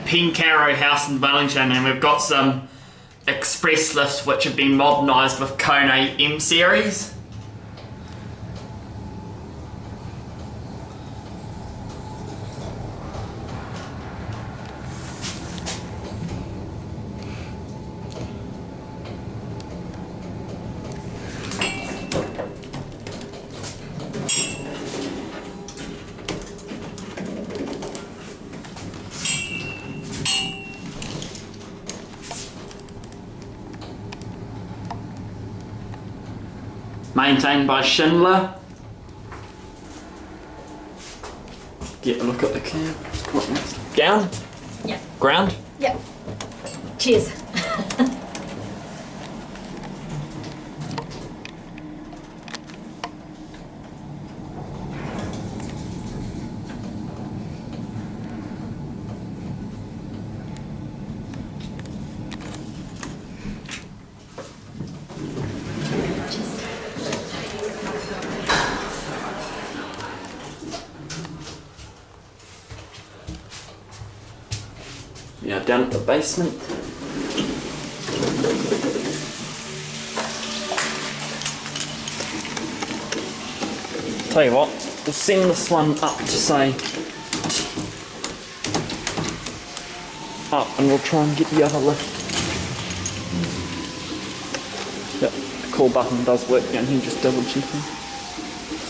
Pencarrow House in Wellington, and we've got some express lifts which have been modernised with KONE M series. Maintained by Schindler. Get a look at the cab. Down? Yeah. Ground? Yeah. Cheers. Yeah, down at the basement. Tell you what, we'll send this one up to say up, and we'll try and get the other lift. Yep, the call button does work down here, just double checking.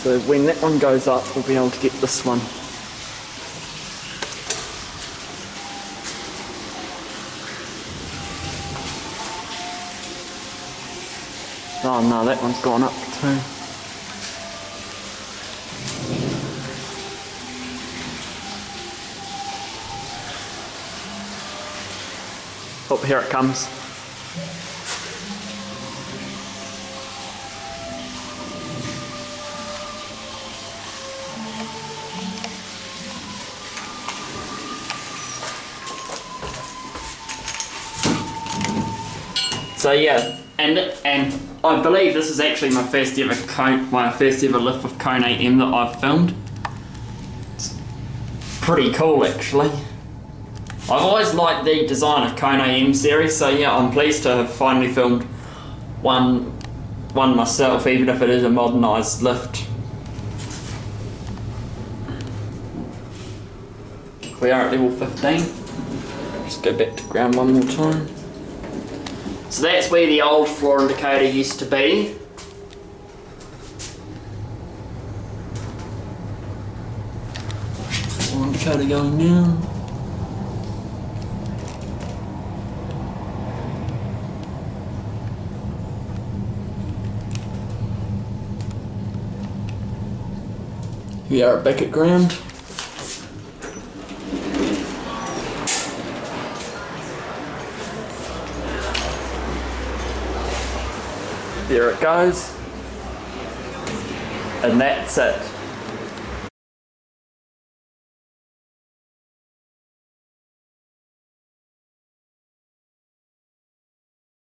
So when that one goes up, we'll be able to get this one. Oh no, that one's gone up too. Oh, here it comes. So yeah, and I believe this is actually my first ever lift with KONE M that I've filmed. It's pretty cool actually. I've always liked the design of KONE M series, so yeah, I'm pleased to have finally filmed one myself, even if it is a modernised lift. We are at level 15. Just go back to ground one more time. So that's where the old floor indicator used to be. Floor indicator going down. We are back at ground. There it goes, and that's it.